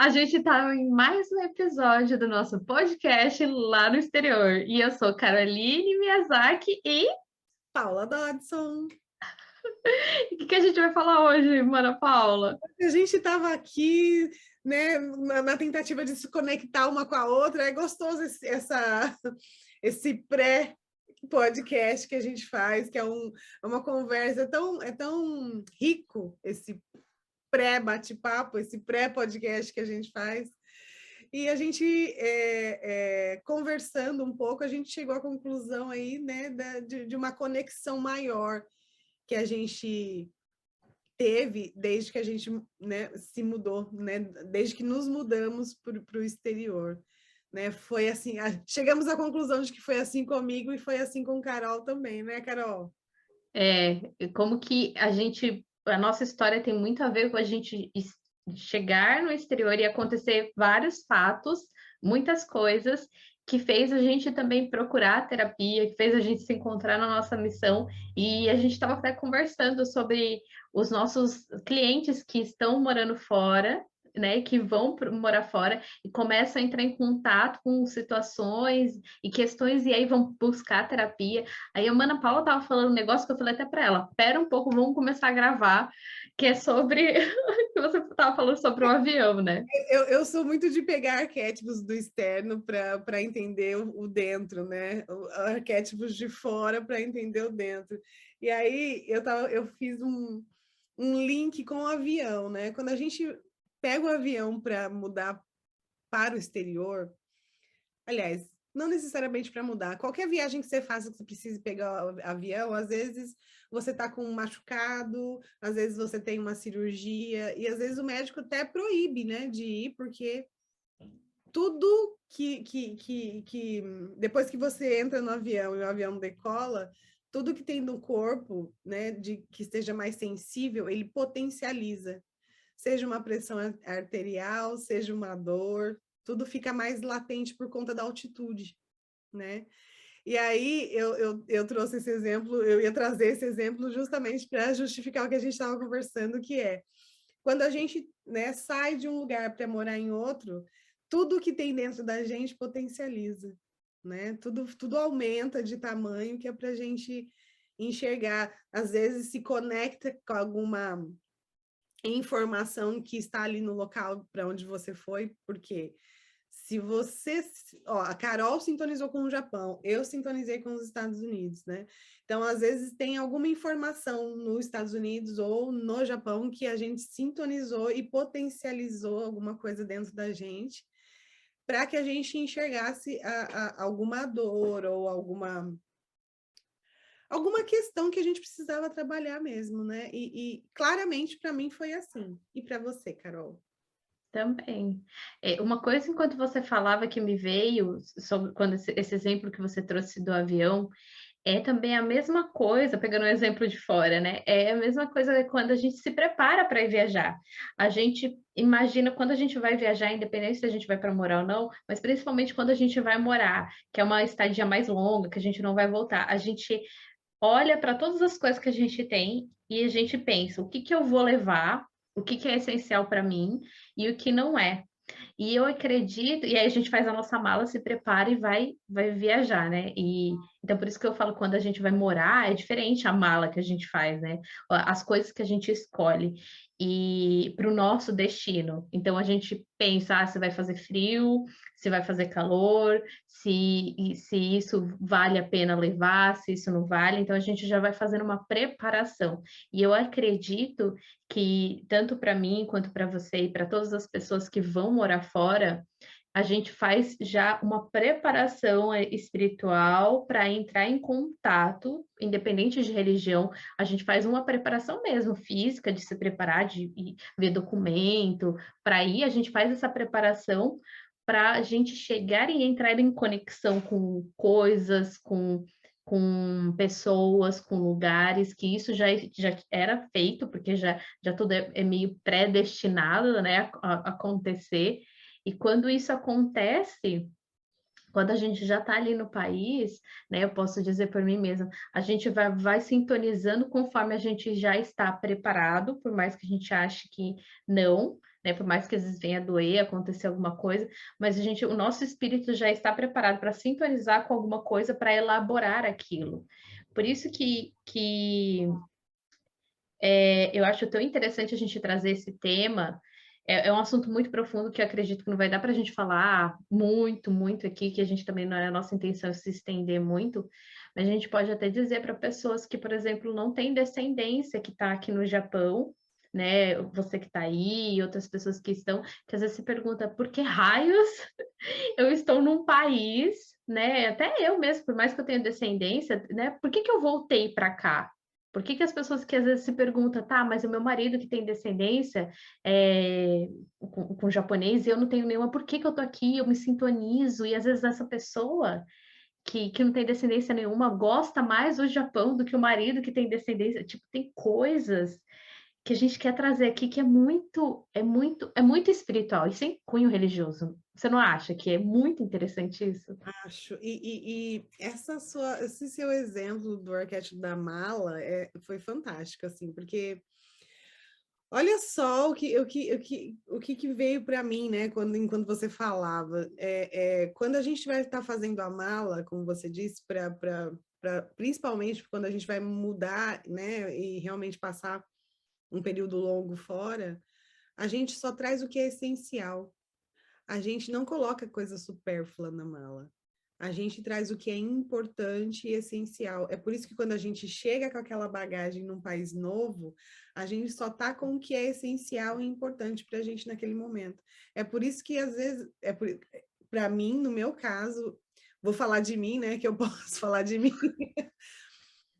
A gente está em mais um episódio do nosso podcast lá no exterior. E eu sou Caroline Miyazaki e Paula Dodson. o que a gente vai falar hoje, Mana Paula? A gente estava aqui, né, na tentativa de se conectar uma com a outra. É gostoso esse pré-podcast que a gente faz, que é uma conversa tão rico, esse pré-bate-papo, esse pré-podcast que a gente faz. E a gente, conversando um pouco, a gente chegou à conclusão aí, né, de uma conexão maior que a gente teve desde que a gente, né, se mudou, né, desde que nos mudamos para o exterior. Né? Foi assim, chegamos à conclusão de que foi assim comigo e foi assim com Carol também, né, Carol? Como que a nossa história tem muito a ver com a gente chegar no exterior e acontecer vários fatos, muitas coisas, que fez a gente também procurar terapia, que fez a gente se encontrar na nossa missão. E a gente estava até conversando sobre os nossos clientes que estão morando fora, né, que vão morar fora e começam a entrar em contato com situações e questões, e aí vão buscar terapia. Aí a Mana Paula estava falando um negócio que eu falei até para ela: pera um pouco, vamos começar a gravar, que é sobre que você estava falando sobre o avião, né? Eu sou muito de pegar arquétipos do externo para entender o dentro, né? Arquétipos de fora para entender o dentro. E aí eu fiz um link com o avião, né? Quando a gente pega o avião para mudar para o exterior, aliás, não necessariamente para mudar. Qualquer viagem que você faça que você precise pegar o avião, às vezes você está com um machucado, às vezes você tem uma cirurgia, e às vezes o médico até proíbe, né, de ir, porque tudo que depois que você entra no avião e o avião decola, tudo que tem no corpo, né, que esteja mais sensível, ele potencializa. Seja uma pressão arterial, seja uma dor, tudo fica mais latente por conta da altitude, né? E aí eu trouxe esse exemplo, eu ia trazer esse exemplo justamente para justificar o que a gente estava conversando, que é quando a gente, né, sai de um lugar para morar em outro, tudo que tem dentro da gente potencializa, né? Tudo aumenta de tamanho, que é para a gente enxergar. Às vezes se conecta com alguma informação que está ali no local para onde você foi, porque se você, ó, a Carol sintonizou com o Japão, eu sintonizei com os Estados Unidos, né? Então, às vezes tem alguma informação nos Estados Unidos ou no Japão que a gente sintonizou e potencializou alguma coisa dentro da gente para que a gente enxergasse alguma dor ou alguma questão que a gente precisava trabalhar mesmo, né? E claramente para mim foi assim. E para você, Carol? Também. Uma coisa, enquanto você falava, que me veio sobre quando esse exemplo que você trouxe do avião, é também a mesma coisa, pegando um exemplo de fora, né? É a mesma coisa quando a gente se prepara para ir viajar. A gente imagina quando a gente vai viajar, independente se a gente vai para morar ou não, mas principalmente quando a gente vai morar, que é uma estadia mais longa, que a gente não vai voltar. A gente olha para todas as coisas que a gente tem e a gente pensa: o que que eu vou levar, o que que é essencial para mim e o que não é. E eu acredito, e aí a gente faz a nossa mala, se prepara e vai viajar, né? E então por isso que eu falo, quando a gente vai morar, é diferente a mala que a gente faz, né? As coisas que a gente escolhe e para o nosso destino. Então a gente pensa, se vai fazer frio, se vai fazer calor, se isso vale a pena levar, se isso não vale. Então a gente já vai fazendo uma preparação. E eu acredito que tanto para mim quanto para você e para todas as pessoas que vão morar fora, a gente faz já uma preparação espiritual para entrar em contato, independente de religião, a gente faz uma preparação mesmo física de se preparar, de ver documento, para ir, a gente faz essa preparação para a gente chegar e entrar em conexão com coisas, com pessoas, com lugares, que isso já era feito, porque já tudo é meio predestinado, né, a acontecer. E quando isso acontece, quando a gente já está ali no país, né, eu posso dizer por mim mesma, a gente vai sintonizando conforme a gente já está preparado, por mais que a gente ache que não, né? Por mais que às vezes venha a doer, acontecer alguma coisa, mas o nosso espírito já está preparado para sintonizar com alguma coisa, para elaborar aquilo. Por isso eu acho tão interessante a gente trazer esse tema. É um assunto muito profundo que eu acredito que não vai dar para a gente falar muito, muito aqui, que a gente também não é a nossa intenção se estender muito, mas a gente pode até dizer para pessoas que, por exemplo, não têm descendência, que está aqui no Japão, né? Você que está aí, e outras pessoas que estão, que às vezes se pergunta por que raios eu estou num país, né? Até eu mesmo, por mais que eu tenha descendência, né? Por que eu voltei para cá? Por que as pessoas que às vezes se perguntam, tá, mas o meu marido que tem descendência com japonês e eu não tenho nenhuma, por que eu tô aqui? Eu me sintonizo, e às vezes essa pessoa que não tem descendência nenhuma gosta mais do Japão do que o marido que tem descendência. Tipo, tem coisas que a gente quer trazer aqui que é muito espiritual e sem cunho religioso. Você não acha que é muito interessante isso? Acho. E esse seu exemplo do arquétipo da mala foi fantástico, assim, porque olha só o que veio para mim, né, enquanto você falava. Quando a gente vai estar fazendo a mala, como você disse, principalmente quando a gente vai mudar, né, e realmente passar um período longo fora, a gente só traz o que é essencial. A gente não coloca coisa supérflua na mala. A gente traz o que é importante e essencial. É por isso que quando a gente chega com aquela bagagem num país novo, a gente só tá com o que é essencial e importante para a gente naquele momento. É por isso que às vezes, para mim, no meu caso, vou falar de mim, né? Que eu posso falar de mim.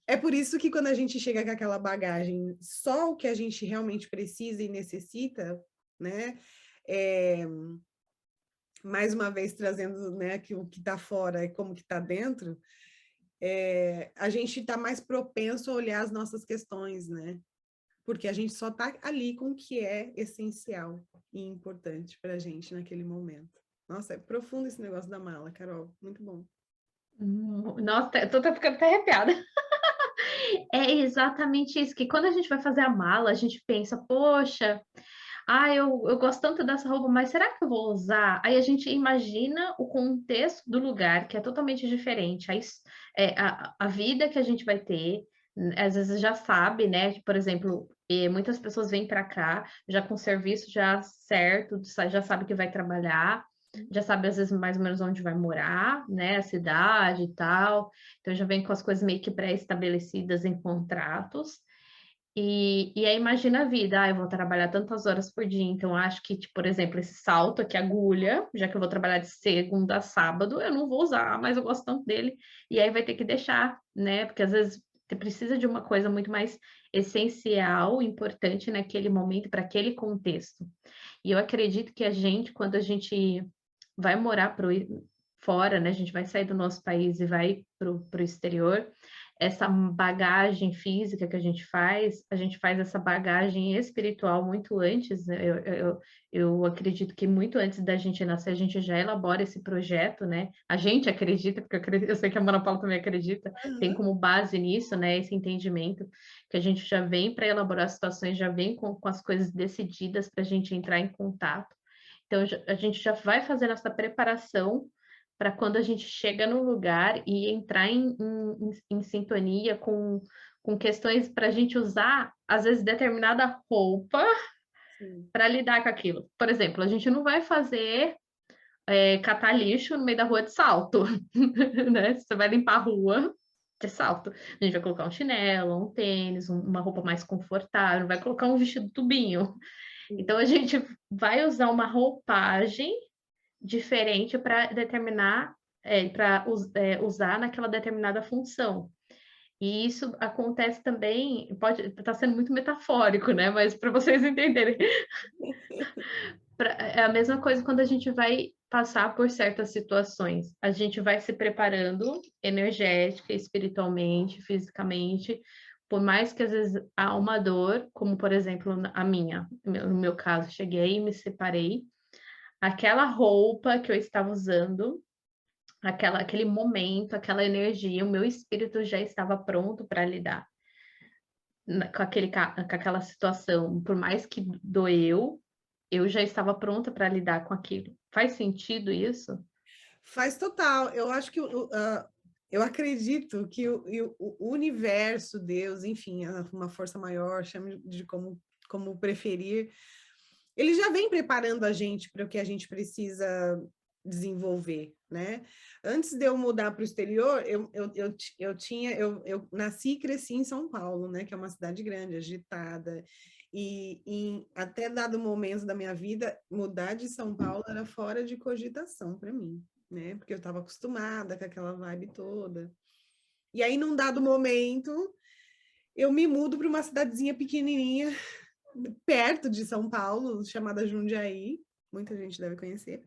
É por isso que quando a gente chega com aquela bagagem, só o que a gente realmente precisa e necessita, né? É, mais uma vez trazendo, né, que o que está fora é como que está dentro, a gente está mais propenso a olhar as nossas questões, né? Porque a gente só está ali com o que é essencial e importante para a gente naquele momento. Nossa, é profundo esse negócio da mala, Carol. Muito bom. Nossa, eu tô ficando até arrepiada. É exatamente isso, que quando a gente vai fazer a mala, a gente pensa, poxa, eu gosto tanto dessa roupa, mas será que eu vou usar? Aí a gente imagina o contexto do lugar, que é totalmente diferente. A vida que a gente vai ter, às vezes já sabe, né? Por exemplo, muitas pessoas vêm para cá já com serviço já certo, já sabe que vai trabalhar, já sabe às vezes mais ou menos onde vai morar, né? A cidade e tal. Então já vem com as coisas meio que pré-estabelecidas em contratos. E aí imagina a vida, eu vou trabalhar tantas horas por dia, então acho que, tipo, por exemplo, esse salto aqui, agulha, já que eu vou trabalhar de segunda a sábado, eu não vou usar, mas eu gosto tanto dele, e aí vai ter que deixar, né? Porque às vezes você precisa de uma coisa muito mais essencial, importante naquele momento, para aquele contexto. E eu acredito que a gente, quando a gente vai morar fora, né? A gente vai sair do nosso país e vai para o exterior, essa bagagem física que a gente faz essa bagagem espiritual muito antes, né? Eu acredito que muito antes da gente nascer, a gente já elabora esse projeto, né? A gente acredita, porque eu sei que a Ana Paula também acredita, tem Uhum. como base nisso, né? Esse entendimento que a gente já vem para elaborar situações, já vem com as coisas decididas para a gente entrar em contato. Então, a gente já vai fazendo essa preparação para quando a gente chega no lugar e entrar em sintonia com questões para a gente usar, às vezes, determinada roupa Sim. para lidar com aquilo. Por exemplo, a gente não vai fazer catar lixo no meio da rua de salto, né? Você vai limpar a rua de salto. A gente vai colocar um chinelo, um tênis, uma roupa mais confortável, não vai colocar um vestido tubinho. Sim. Então, a gente vai usar uma roupagem diferente para determinar, para usar naquela determinada função. E isso acontece também, pode estar sendo muito metafórico, né? Mas para vocês entenderem, é a mesma coisa quando a gente vai passar por certas situações. A gente vai se preparando energética, espiritualmente, fisicamente, por mais que às vezes há uma dor, como por exemplo a minha, no meu caso, cheguei e me separei, aquela roupa que eu estava usando, aquele momento, aquela energia, o meu espírito já estava pronto para lidar com aquela situação, por mais que doeu, eu já estava pronta para lidar com aquilo. Faz sentido isso? Faz total. Eu acho que eu acredito que o universo, Deus, enfim, uma força maior, chame de como preferir, ele já vem preparando a gente para o que a gente precisa desenvolver, né? Antes de eu mudar para o exterior, eu nasci e cresci em São Paulo, né? Que é uma cidade grande, agitada. E até dado momento da minha vida, mudar de São Paulo era fora de cogitação para mim, né? Porque eu estava acostumada com aquela vibe toda. E aí, num dado momento, eu me mudo para uma cidadezinha pequenininha, perto de São Paulo, chamada Jundiaí. Muita gente deve conhecer.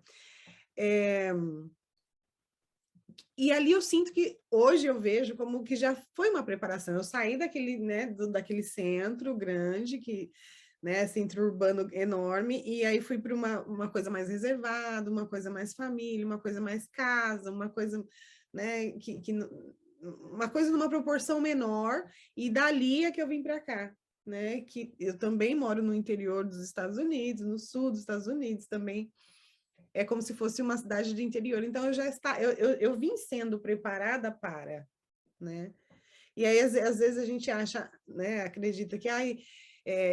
E ali eu sinto que hoje eu vejo como que já foi uma preparação. Eu saí daquele, né, daquele centro grande, que, né, centro urbano enorme, e aí fui para uma coisa mais reservada, uma coisa mais família, uma coisa mais casa, uma coisa, né, uma coisa numa proporção menor, e dali é que eu vim para cá, né, que eu também moro no interior dos Estados Unidos, no sul dos Estados Unidos também. É como se fosse uma cidade de interior. Então, eu vim sendo preparada para, né? E aí, às vezes, a gente acha, né, acredita que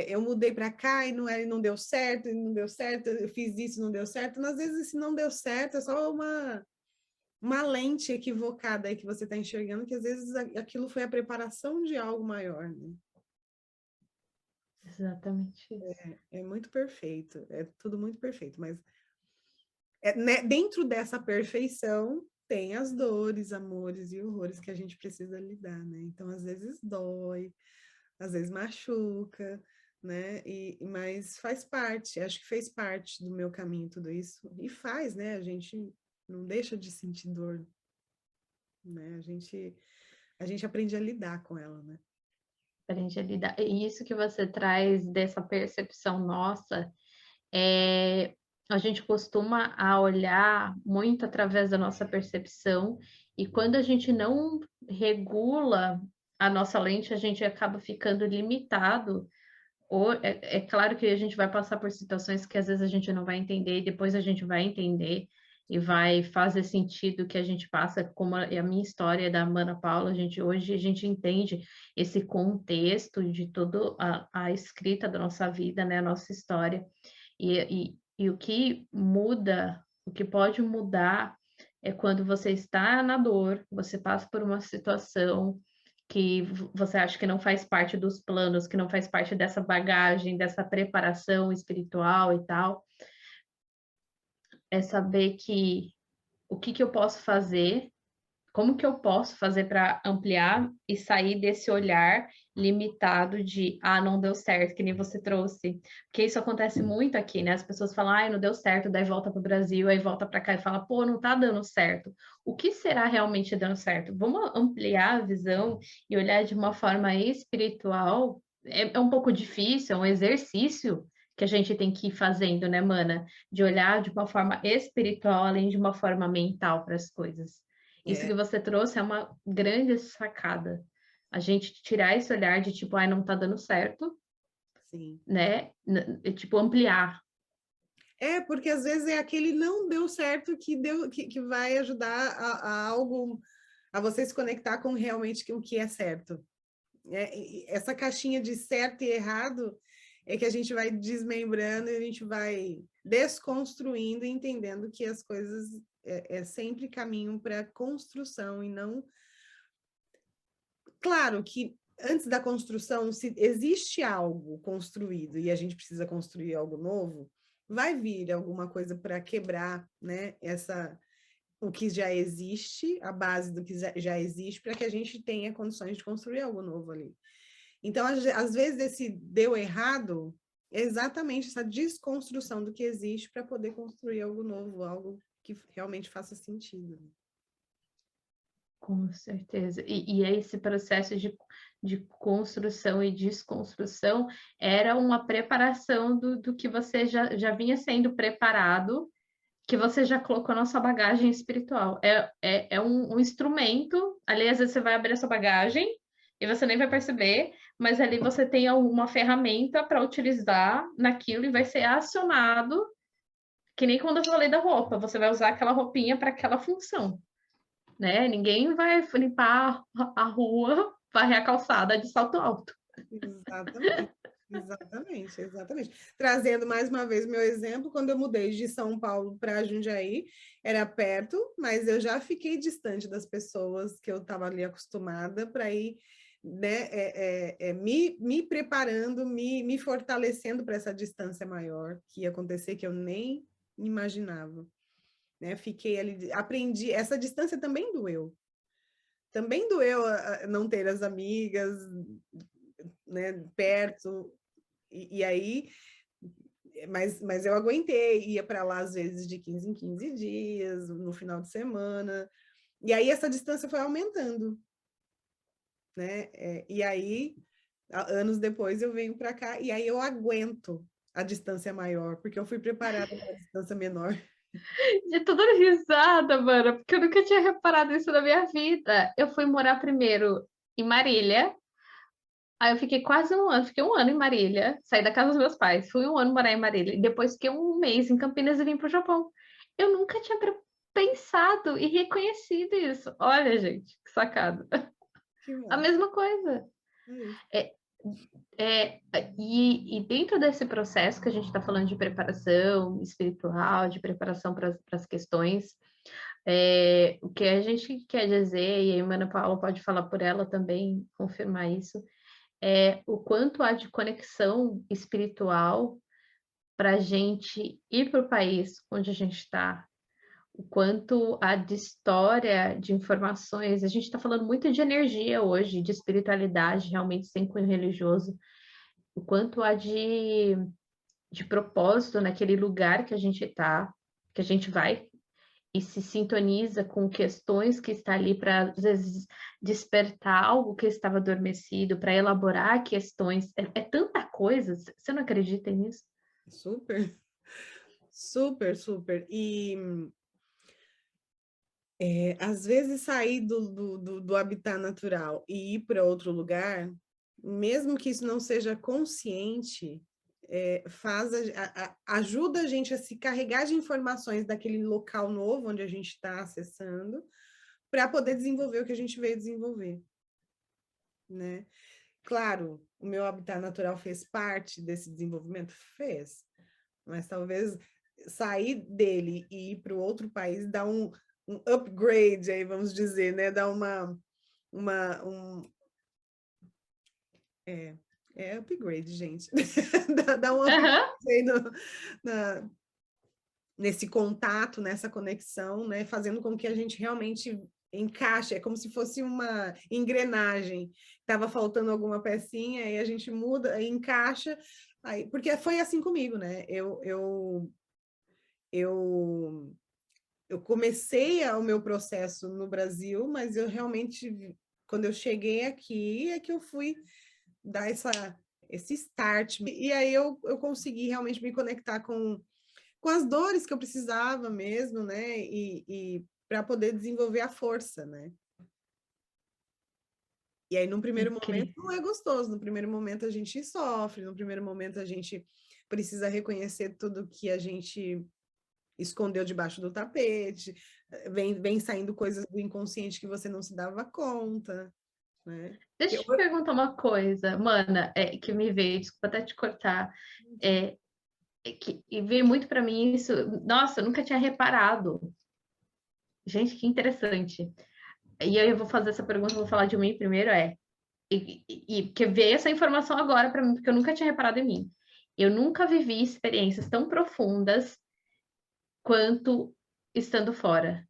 eu mudei para cá e não deu certo, eu fiz isso e não deu certo. Mas, às vezes, se não deu certo, é só uma lente equivocada aí que você está enxergando, que às vezes aquilo foi a preparação de algo maior, né? Exatamente isso. É muito perfeito, é tudo muito perfeito, mas né, dentro dessa perfeição tem as dores, amores e horrores que a gente precisa lidar, né? Então, às vezes dói, às vezes machuca, né? Mas faz parte, acho que fez parte do meu caminho tudo isso. E faz, né? A gente não deixa de sentir dor, né? A gente aprende a lidar com ela, né? Aprende a lidar. E isso que você traz dessa percepção nossa, é, a gente costuma a olhar muito através da nossa percepção, e quando a gente não regula a nossa lente, a gente acaba ficando limitado. Ou, é claro que a gente vai passar por situações que às vezes a gente não vai entender, e depois a gente vai entender e vai fazer sentido que a gente passa, como a minha história da Ana Paula, hoje a gente entende esse contexto de toda a escrita da nossa vida, né, a nossa história. E o que muda, o que pode mudar é quando você está na dor, você passa por uma situação que você acha que não faz parte dos planos, que não faz parte dessa bagagem, dessa preparação espiritual e tal, é saber que o que que eu posso fazer, como que eu posso fazer para ampliar e sair desse olhar limitado de, não deu certo, que nem você trouxe. Porque isso acontece muito aqui, né? As pessoas falam, não deu certo, daí volta para o Brasil, aí volta para cá e fala, pô, não tá dando certo. O que será realmente dando certo? Vamos ampliar a visão e olhar de uma forma espiritual. É um pouco difícil, é um exercício que a gente tem que ir fazendo, né, mana? De olhar de uma forma espiritual, além de uma forma mental para as coisas. Isso que É, você trouxe é uma grande sacada. A gente tirar esse olhar de tipo, não tá dando certo, sim. né? Tipo, ampliar. Porque às vezes é aquele não deu certo que vai ajudar a algo, a você se conectar com realmente o que é certo. Essa caixinha de certo e errado é que a gente vai desmembrando e a gente vai desconstruindo e entendendo que as coisas sempre caminham para construção e não. Claro que antes da construção, se existe algo construído e a gente precisa construir algo novo, vai vir alguma coisa para quebrar, né, o que já existe, a base do que já existe, para que a gente tenha condições de construir algo novo ali. Então, às vezes, esse deu errado é exatamente essa desconstrução do que existe para poder construir algo novo, algo que realmente faça sentido. Com certeza. E esse processo de construção e desconstrução era uma preparação do que você já vinha sendo preparado, que você já colocou na sua bagagem espiritual. É um instrumento, ali às vezes você vai abrir a sua bagagem e você nem vai perceber, mas ali você tem alguma ferramenta para utilizar naquilo e vai ser acionado, que nem quando eu falei da roupa, você vai usar aquela roupinha para aquela função, né? Ninguém vai limpar a rua, varrer a calçada de salto alto. Exatamente. Exatamente, exatamente. Trazendo mais uma vez meu exemplo, quando eu mudei de São Paulo para Jundiaí, era perto, mas eu já fiquei distante das pessoas que eu estava ali acostumada para ir, né, me preparando, me fortalecendo para essa distância maior que ia acontecer, que eu nem imaginava. Né? Fiquei ali, aprendi, essa distância também doeu. Também doeu não ter as amigas, né, perto, e aí, mas eu aguentei, ia para lá às vezes de 15 em 15 dias, no final de semana, e aí essa distância foi aumentando, né? E aí, anos depois, eu venho para cá, e aí eu aguento a distância maior, porque eu fui preparada para a distância menor. Eu tô dando risada, mano, porque eu nunca tinha reparado isso na minha vida. Eu fui morar primeiro em Marília, aí eu fiquei quase um ano, fiquei um ano em Marília, saí da casa dos meus pais, fui um ano morar em Marília, e depois fiquei um mês em Campinas e vim pro Japão. Eu nunca tinha pensado e reconhecido isso. Olha, gente, que sacada. Que A massa. mesma coisa. É isso. É, e dentro desse processo que a gente está falando de preparação espiritual, de preparação para as questões, o que a gente quer dizer, e a Ana Paula pode falar por ela também, confirmar isso, é o quanto há de conexão espiritual para a gente ir para o país onde a gente está, o quanto há de história, de informações. A gente está falando muito de energia hoje, de espiritualidade, realmente sem cunho religioso, o quanto há de propósito naquele lugar que a gente está, que a gente vai e se sintoniza com questões que está ali para, às vezes, despertar algo que estava adormecido, para elaborar questões. É tanta coisa, você não acredita nisso? Super, super, super. E às vezes sair do habitat natural e ir para outro lugar, mesmo que isso não seja consciente, ajuda a gente a se carregar de informações daquele local novo onde a gente está acessando, para poder desenvolver o que a gente veio desenvolver, né? Claro, o meu habitat natural fez parte desse desenvolvimento? Fez, mas talvez sair dele e ir para o outro país dá um upgrade aí, vamos dizer, né? Dá um upgrade, gente. dá um upgrade Aham. aí na, nesse contato, nessa conexão, né? Fazendo com que a gente realmente encaixe, é como se fosse uma engrenagem. Estava faltando alguma pecinha e a gente muda, encaixa, aí, porque foi assim comigo, né? Eu comecei o meu processo no Brasil, mas eu realmente, quando eu cheguei aqui, é que eu fui dar esse start. E aí eu consegui realmente me conectar com as dores que eu precisava mesmo, né? E para poder desenvolver a força, né? E aí, num primeiro momento, Incrível. não é gostoso. No primeiro momento, a gente sofre. No primeiro momento, a gente precisa reconhecer tudo que a gente escondeu debaixo do tapete, vem saindo coisas do inconsciente que você não se dava conta, né? Deixa eu te perguntar uma coisa, mana, que me veio, desculpa até te cortar, e veio muito para mim isso, nossa, eu nunca tinha reparado. Gente, que interessante. E aí eu vou fazer essa pergunta, vou falar de mim primeiro, porque veio essa informação agora para mim, porque eu nunca tinha reparado em mim. Eu nunca vivi experiências tão profundas quanto estando fora,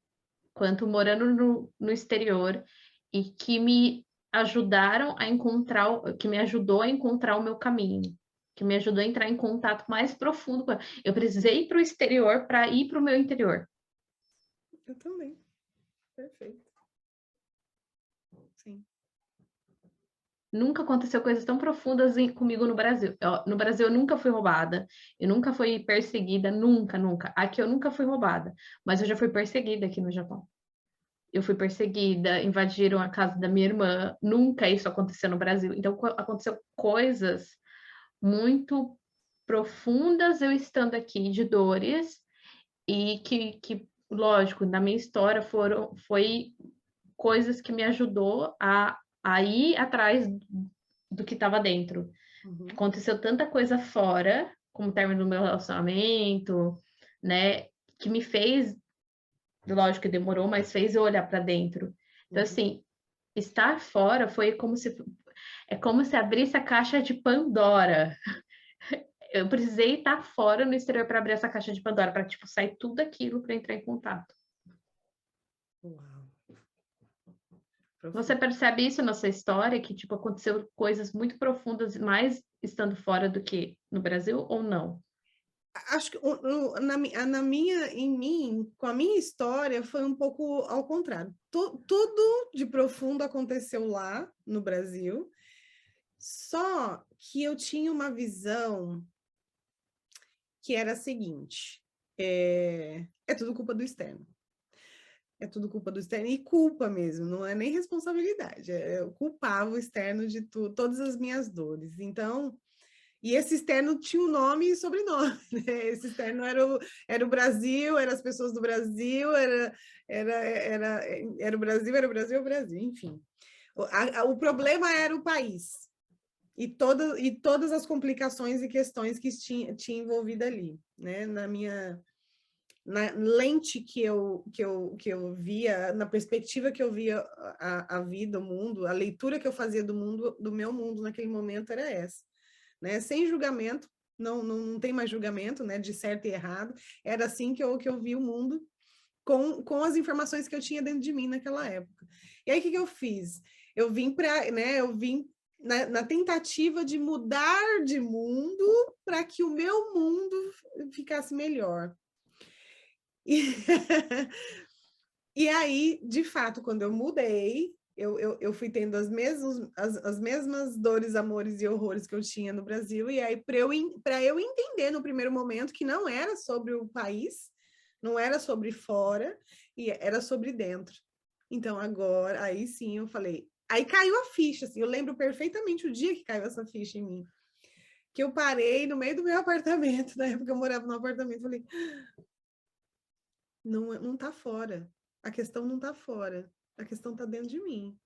quanto morando no exterior, e que me ajudaram a encontrar, que me ajudou a encontrar o meu caminho, que me ajudou a entrar em contato mais profundo. Eu precisei ir para o exterior para ir para o meu interior. Eu também. Perfeito. Sim. Nunca aconteceu coisas tão profundas comigo no Brasil. No Brasil eu nunca fui roubada, eu nunca fui perseguida, nunca, nunca. Aqui eu nunca fui roubada, mas eu já fui perseguida aqui no Japão. eu fui perseguida, invadiram a casa da minha irmã, nunca isso aconteceu no Brasil. Então, aconteceu coisas muito profundas eu estando aqui, de dores, e que lógico, na minha história foi coisas que me ajudou a ir atrás do que estava dentro. Uhum. Aconteceu tanta coisa fora, como o término do meu relacionamento, né, que me fez, lógico que demorou, mas fez eu olhar para dentro. Então, assim, estar fora foi como se é como se abrisse a caixa de Pandora. Eu precisei estar fora no exterior para abrir essa caixa de Pandora, para tipo sair tudo aquilo para entrar em contato. Uau. Você percebe isso na sua história, que tipo aconteceu coisas muito profundas, mais estando fora do que no Brasil, ou não? Acho que em mim, com a minha história, foi um pouco ao contrário. Tudo de profundo aconteceu lá no Brasil, só que eu tinha uma visão que era a seguinte: é tudo culpa do externo. É tudo culpa do externo, e culpa mesmo, não é nem responsabilidade. Eu culpava o externo de todas as minhas dores. Então, e esse externo tinha um nome e sobrenome, né? Esse externo era o Brasil, eram as pessoas do Brasil, era o Brasil, era o Brasil, o Brasil, enfim. O problema era o país e todas as complicações e questões que tinha envolvido ali, né? Na lente que eu via, na perspectiva que eu via a vida, o mundo, a leitura que eu fazia do mundo, do meu mundo naquele momento era essa, né? Sem julgamento, não tem mais julgamento, né? De certo e errado. Era assim que eu vi o mundo com as informações que eu tinha dentro de mim naquela época. E aí, o que eu fiz? Eu vim na tentativa de mudar de mundo para que o meu mundo ficasse melhor. E aí, de fato, quando eu mudei, eu fui tendo as mesmas dores, amores e horrores que eu tinha no Brasil, e aí para eu entender no primeiro momento que não era sobre o país, não era sobre fora, e era sobre dentro. Então agora, aí sim eu falei, aí caiu a ficha, assim, eu lembro perfeitamente o dia que caiu essa ficha em mim, que eu parei no meio do meu apartamento, na época eu morava no apartamento, falei, não tá fora. A questão não tá fora. A questão tá dentro de mim,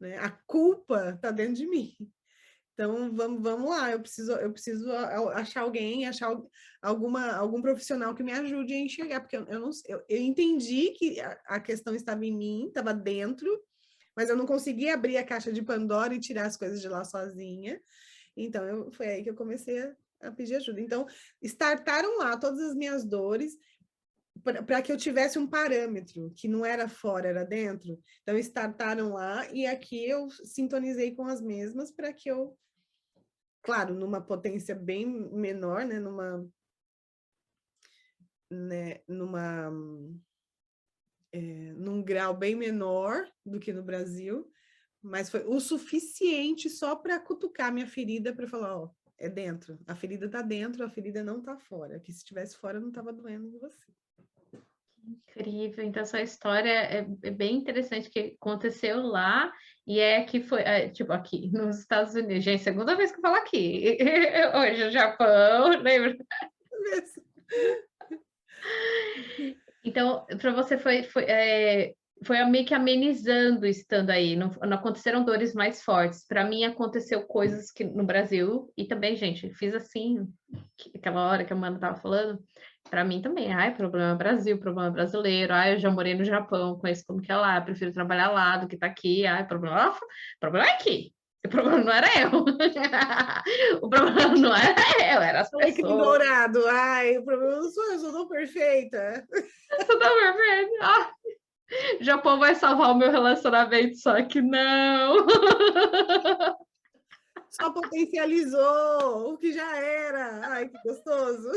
né? A culpa tá dentro de mim. Então, vamos lá, eu preciso achar alguém, algum profissional que me ajude a enxergar, porque eu entendi que a questão estava em mim, estava dentro, mas eu não conseguia abrir a caixa de Pandora e tirar as coisas de lá sozinha. Então, foi aí que eu comecei a pedir ajuda. Então, startaram lá todas as minhas dores, para que eu tivesse um parâmetro, que não era fora, era dentro. Então, startaram lá, e aqui eu sintonizei com as mesmas para que eu, claro, numa potência bem menor, né, num grau bem menor do que no Brasil, mas foi o suficiente só para cutucar minha ferida, para falar, ó, é dentro, a ferida está dentro, a ferida não está fora, que se estivesse fora não estava doendo em você. Incrível, então sua história é bem interessante, que aconteceu lá e que foi, tipo, aqui nos Estados Unidos. Gente, segunda vez que eu falo aqui. Hoje o Japão, lembra? Então, para você foi meio que amenizando estando aí, não aconteceram dores mais fortes. Para mim, aconteceu coisas que no Brasil, e também, gente, fiz assim, aquela hora que a Amanda estava falando, para mim também, problema Brasil, problema brasileiro, eu já morei no Japão, conheço como que é lá, prefiro trabalhar lá do que tá aqui, problema é aqui. O problema não era eu. O problema não era eu, era as pessoas. Dourado, o problema não sou eu sou tão perfeita. Tudo perfeito. O Japão vai salvar o meu relacionamento, só que não. Só potencializou o que já era. Ai, que gostoso.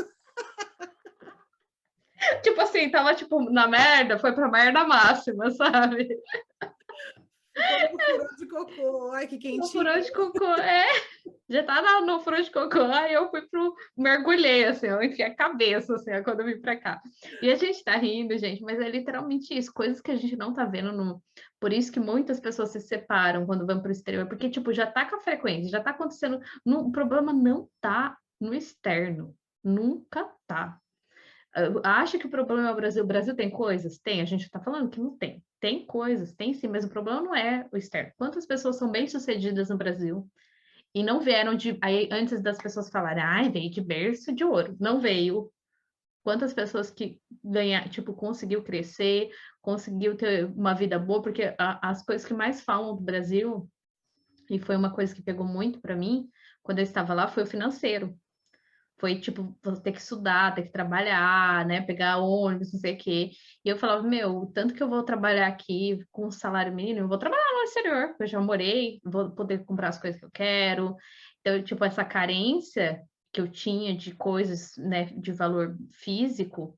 Tipo assim, tava tipo na merda, foi pra merda máxima, sabe? Ficou no furô de cocô. Ai, que No quentinho. furô de cocô, já tá no furô de cocô, aí eu fui mergulhei, assim, eu enfiei a cabeça, assim, ó, quando eu vim pra cá. E a gente tá rindo, gente, mas é literalmente isso, coisas que a gente não tá vendo no... Por isso que muitas pessoas se separam quando vão pro exterior, porque, tipo, já tá com a frequência, já tá acontecendo, o problema não tá no externo, nunca tá. Acha que o problema é o Brasil? O Brasil tem coisas? Tem, a gente está falando que não tem. Tem coisas, tem sim, mas o problema não é o externo. Quantas pessoas são bem-sucedidas no Brasil e não vieram de. Aí, antes das pessoas falarem, ai, veio de berço de ouro. Não veio. Quantas pessoas que ganhar, tipo, conseguiu crescer, conseguiu ter uma vida boa, porque as coisas que mais falam do Brasil, e foi uma coisa que pegou muito para mim, quando eu estava lá, foi o financeiro. Foi tipo, você ter que estudar, ter que trabalhar, né? Pegar ônibus, não sei o quê. E eu falava, meu, tanto que eu vou trabalhar aqui com um salário mínimo, eu vou trabalhar no exterior, eu já morei, vou poder comprar as coisas que eu quero. Então, tipo, essa carência que eu tinha de coisas, né, de valor físico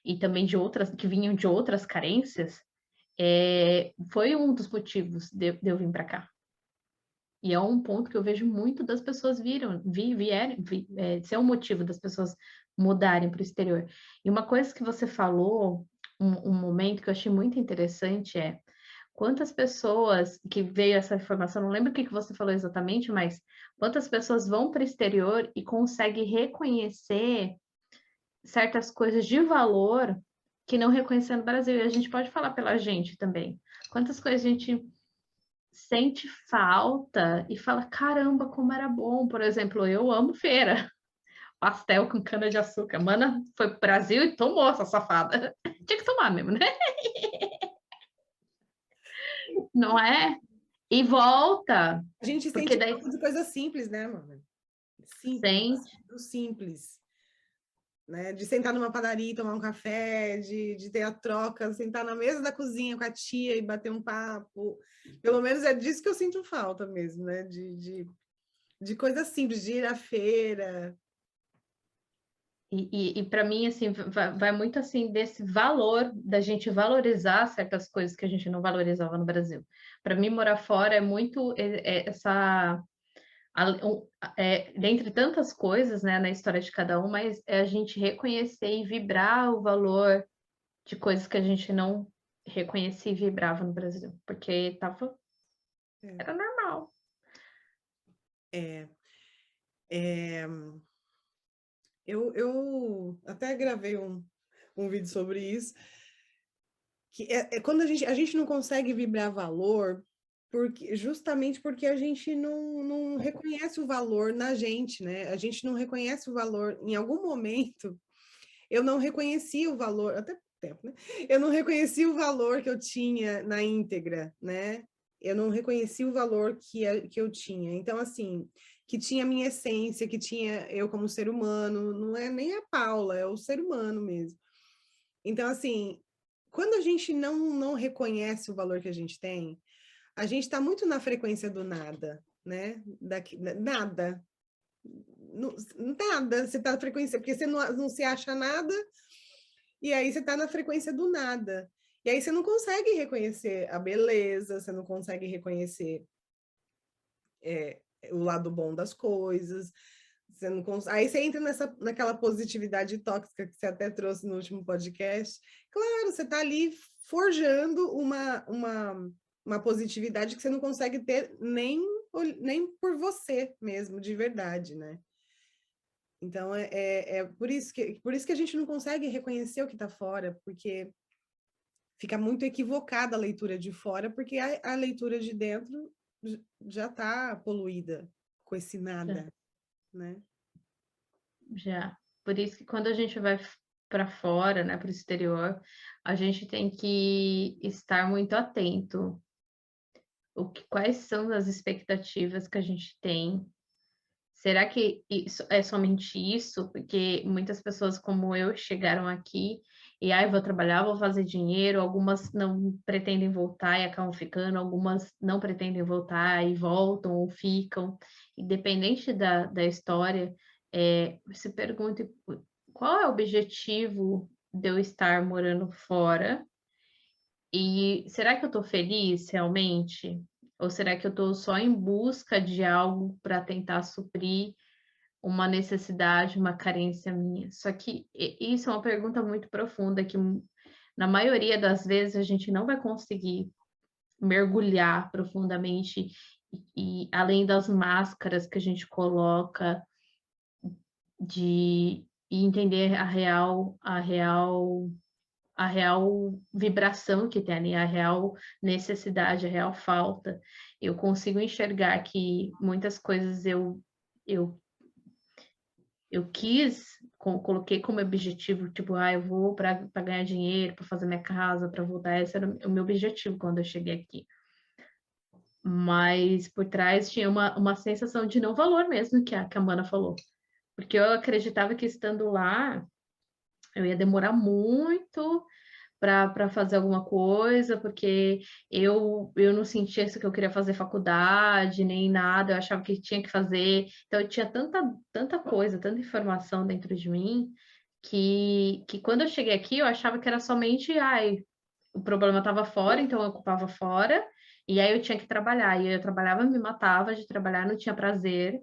e também de outras, que vinham de outras carências, foi um dos motivos de eu vir para cá. E é um ponto que eu vejo muito das pessoas ser um motivo das pessoas mudarem para o exterior. E uma coisa que você falou, um momento que eu achei muito interessante é quantas pessoas que veio essa informação, não lembro o que você falou exatamente, mas quantas pessoas vão para o exterior e conseguem reconhecer certas coisas de valor que não reconhecem no Brasil. E a gente pode falar pela gente também. Quantas coisas a gente sente falta e fala, caramba, como era bom. Por exemplo, eu amo feira. Pastel com cana-de-açúcar. Mana foi pro Brasil e tomou essa safada. Tinha que tomar mesmo, né? Não é? E volta. A gente Porque sente daí falta de coisas simples, né, mano? Simples, sente. do simples. Né? De sentar numa padaria e tomar um café, de ter a troca, sentar na mesa da cozinha com a tia e bater um papo. Pelo menos é disso que eu sinto falta mesmo, né? De coisas simples, de ir à feira. E para mim, assim, vai muito assim desse valor da gente valorizar certas coisas que a gente não valorizava no Brasil. Para mim, morar fora é muito essa dentre tantas coisas, né, na história de cada um, mas é a gente reconhecer e vibrar o valor de coisas que a gente não reconhecia e vibrava no Brasil, porque era normal. É, é, eu até gravei um vídeo sobre isso, que é quando a gente não consegue vibrar valor, justamente porque a gente não reconhece o valor na gente, né? A gente não reconhece o valor. Em algum momento, eu não reconheci o valor, até tempo, né? Eu não reconheci o valor que eu tinha na íntegra, né? Eu não reconheci o valor que eu tinha. Então, assim, que tinha a minha essência, que tinha eu como ser humano, não é nem a Paula, é o ser humano mesmo. Então, assim, quando a gente não reconhece o valor que a gente tem, a gente está muito na frequência do nada, né? Nada. Nada. Você está na frequência, porque você não se acha nada, e aí você está na frequência do nada. E aí você não consegue reconhecer a beleza, você não consegue reconhecer o lado bom das coisas. Você não Aí você entra naquela positividade tóxica que você até trouxe no último podcast. Claro, você está ali forjando uma positividade que você não consegue ter nem por você mesmo, de verdade, né? Então, por isso que a gente não consegue reconhecer o que está fora, porque fica muito equivocada a leitura de fora, porque a leitura de dentro já está poluída com esse Já, nada, né? já. Por isso que quando a gente vai para fora, né, para o exterior, a gente tem que estar muito atento. Quais são as expectativas que a gente tem? Será que isso é somente isso? Porque muitas pessoas como eu chegaram aqui e aí vou trabalhar, vou fazer dinheiro, algumas não pretendem voltar e acabam ficando, algumas não pretendem voltar e voltam ou ficam. Independente da história, se pergunte qual é o objetivo de eu estar morando fora E será que eu estou feliz realmente? Ou será que eu estou só em busca de algo para tentar suprir uma necessidade, uma carência minha? Só que isso é uma pergunta muito profunda que na maioria das vezes a gente não vai conseguir mergulhar profundamente e além das máscaras que a gente coloca de e entender a real vibração que tem ali, a real necessidade, a real falta. Eu consigo enxergar que muitas coisas eu, eu quis, coloquei como objetivo, tipo, eu vou para ganhar dinheiro, para fazer minha casa, para voltar. Esse era o meu objetivo quando eu cheguei aqui. Mas por trás tinha uma sensação de não valor mesmo, que a Mana falou. Porque eu acreditava que estando lá, eu ia demorar muito para fazer alguma coisa, porque eu não sentia isso que eu queria fazer faculdade, nem nada, eu achava que tinha que fazer. Então, eu tinha tanta coisa, tanta informação dentro de mim, que quando eu cheguei aqui, eu achava que era somente, o problema estava fora, então eu ocupava fora, e aí eu tinha que trabalhar. E aí eu trabalhava, me matava de trabalhar, não tinha prazer.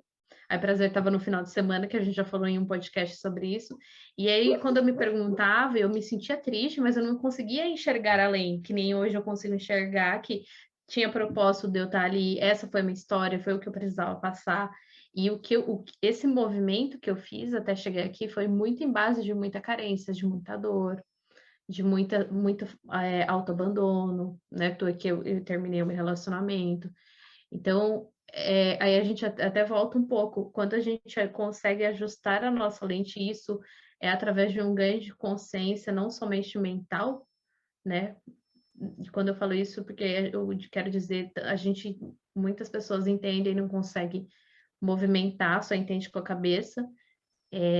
Aí prazer estava no final de semana, que a gente já falou em um podcast sobre isso. E aí, quando eu me perguntava, eu me sentia triste, mas eu não conseguia enxergar além, que nem hoje eu consigo enxergar que tinha propósito de eu estar ali, essa foi a minha história, foi o que eu precisava passar. E esse movimento que eu fiz até chegar aqui foi muito em base de muita carência, de muita dor, de muito autoabandono, né? Que eu terminei o meu relacionamento. Então, aí a gente até volta um pouco. Quando a gente consegue ajustar a nossa lente, isso é através de um ganho de consciência, não somente mental, né? E quando eu falo isso, porque eu quero dizer, muitas pessoas entendem e não conseguem movimentar, só entende com a cabeça,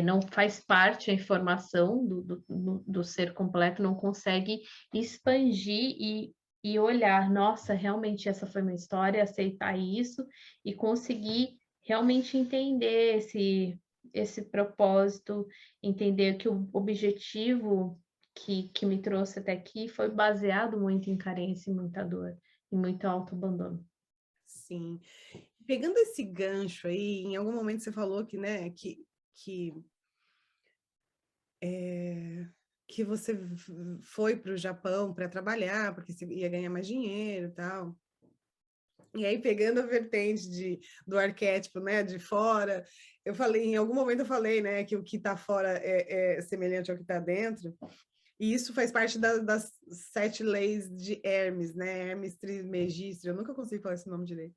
não faz parte a informação do ser completo, não consegue expandir e olhar, nossa, realmente essa foi minha história, aceitar isso e conseguir realmente entender esse propósito, entender que o objetivo que me trouxe até aqui foi baseado muito em carência e muita dor e muito autoabandono. Sim. Pegando esse gancho aí, em algum momento você falou que, né, que, que você foi para o Japão para trabalhar, porque você ia ganhar mais dinheiro e tal. E aí, pegando a vertente do arquétipo, né, de fora, eu falei, em algum momento eu falei, né, que o que está fora é semelhante ao que está dentro, e isso faz parte das 7 leis de Hermes, né, Hermes Trismegisto, eu nunca consigo falar esse nome direito.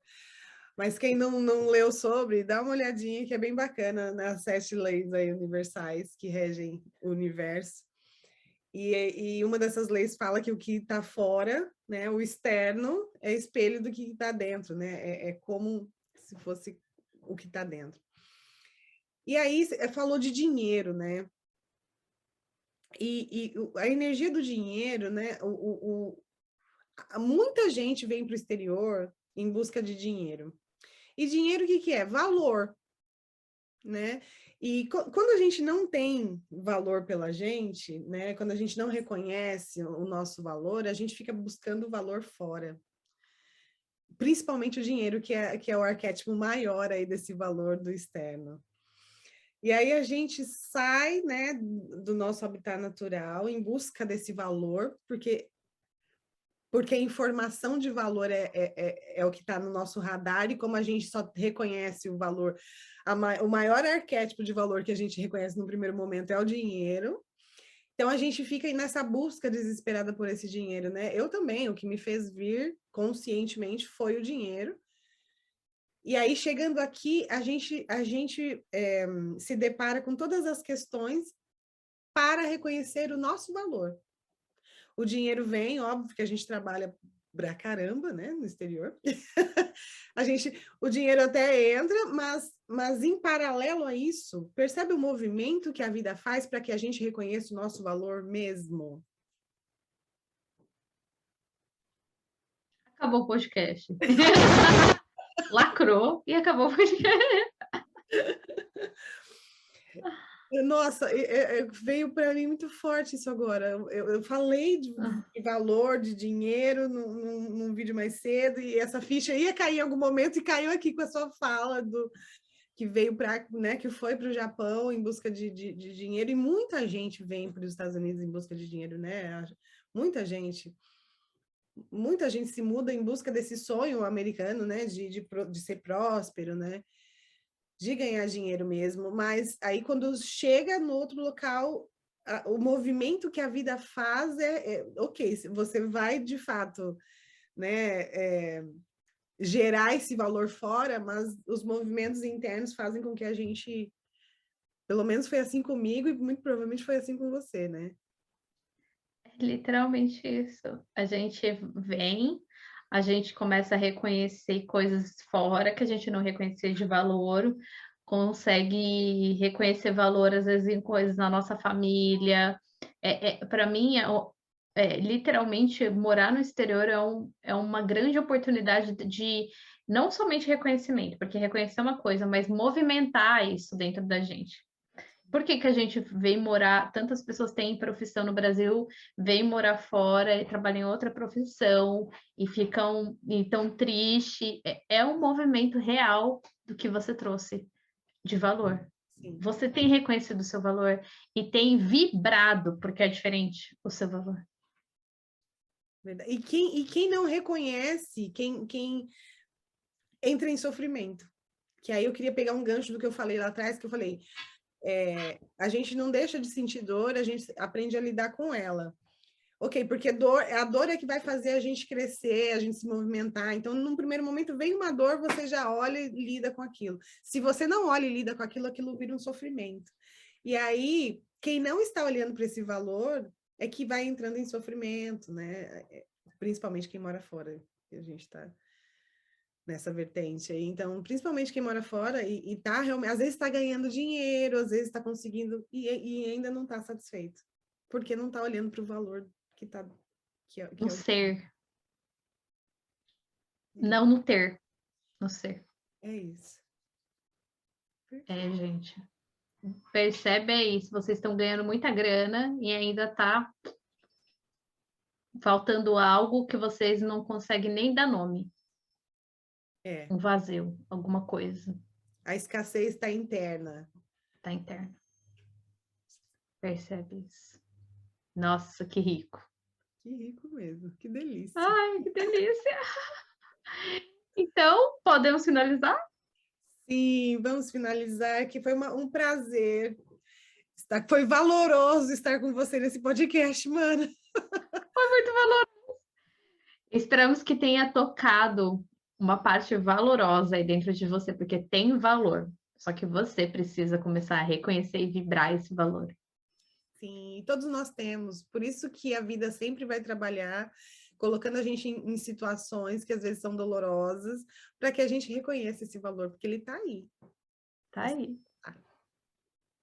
Mas quem não leu sobre, dá uma olhadinha que é bem bacana nas 7 leis aí universais que regem o universo. E uma dessas leis fala que o que está fora, né, o externo, é espelho do que está dentro, né? É como se fosse o que está dentro. E aí falou de dinheiro, né? E a energia do dinheiro, né? Muita gente vem para o exterior em busca de dinheiro. E dinheiro, o que é? Valor, né? E quando a gente não tem valor pela gente, né? Quando a gente não reconhece o nosso valor, a gente fica buscando o valor fora. Principalmente o dinheiro, que é o arquétipo maior aí desse valor do externo. E aí a gente sai, né, do nosso habitat natural em busca desse valor, porque a informação de valor é o que está no nosso radar, e como a gente só reconhece o valor, o maior arquétipo de valor que a gente reconhece no primeiro momento é o dinheiro, então a gente fica nessa busca desesperada por esse dinheiro, né? Eu também, o que me fez vir conscientemente foi o dinheiro, e aí chegando aqui, a gente se depara com todas as questões para reconhecer o nosso valor. O dinheiro vem, óbvio que a gente trabalha pra caramba, né, no exterior. O dinheiro até entra, mas em paralelo a isso, percebe o movimento que a vida faz para que a gente reconheça o nosso valor mesmo? Acabou o podcast. Lacrou e acabou o podcast. Nossa, veio para mim muito forte isso agora. Eu falei de valor, de dinheiro num vídeo mais cedo, e essa ficha ia cair em algum momento e caiu aqui com a sua fala que veio para, né, que foi para o Japão em busca de dinheiro, e muita gente vem para os Estados Unidos em busca de dinheiro, né? Muita gente se muda em busca desse sonho americano, né, de ser próspero, né? De ganhar dinheiro mesmo, mas aí quando chega no outro local, o movimento que a vida faz ok, você vai de fato, né, gerar esse valor fora, mas os movimentos internos fazem com que a gente, pelo menos foi assim comigo e muito provavelmente foi assim com você, né? É literalmente isso. A gente vem, a gente começa a reconhecer coisas fora que a gente não reconhecia de valor, consegue reconhecer valor, às vezes, em coisas na nossa família. Para mim, literalmente, morar no exterior é uma grande oportunidade de não somente reconhecimento, porque reconhecer é uma coisa, mas movimentar isso dentro da gente. Por que que a gente vem morar, tantas pessoas têm profissão no Brasil, vêm morar fora e trabalham em outra profissão e ficam tão triste? É um movimento real do que você trouxe de valor. Sim. Você tem reconhecido o seu valor e tem vibrado, porque é diferente, o seu valor. Verdade. E quem não reconhece, quem entra em sofrimento. Que aí eu queria pegar um gancho do que eu falei lá atrás, que eu falei, a gente não deixa de sentir dor, a gente aprende a lidar com ela. Ok, porque a dor é que vai fazer a gente crescer, a gente se movimentar. Então, num primeiro momento, vem uma dor, você já olha e lida com aquilo. Se você não olha e lida com aquilo, aquilo vira um sofrimento. E aí, quem não está olhando para esse valor é que vai entrando em sofrimento, né? Principalmente quem mora fora, que a gente está nessa vertente aí. Então, principalmente quem mora fora e tá realmente, às vezes está ganhando dinheiro, às vezes está conseguindo e ainda não está satisfeito, porque não está olhando para o valor que tá que No é o ser, não no ter, no ser. é isso. Gente. Percebe aí, se vocês estão ganhando muita grana e ainda tá faltando algo que vocês não conseguem nem dar nome. É. Um vazio, alguma coisa. A escassez está interna. Tá interno. Percebe isso. Nossa, que rico. Que rico mesmo, que delícia. Ai, que delícia. Então, podemos finalizar? Sim, vamos finalizar, que foi um prazer. Foi valoroso estar com você nesse podcast, mano. Foi muito valoroso. Esperamos que tenha tocado uma parte valorosa aí dentro de você, porque tem valor. Só que você precisa começar a reconhecer e vibrar esse valor. Sim, todos nós temos. Por isso que a vida sempre vai trabalhar, colocando a gente em situações que às vezes são dolorosas, para que a gente reconheça esse valor, porque ele está aí. Tá aí.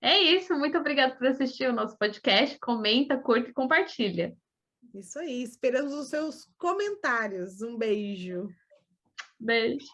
É isso. Muito obrigada por assistir o nosso podcast. Comenta, curte e compartilha. Isso aí. Esperamos os seus comentários. Um beijo. Beijo.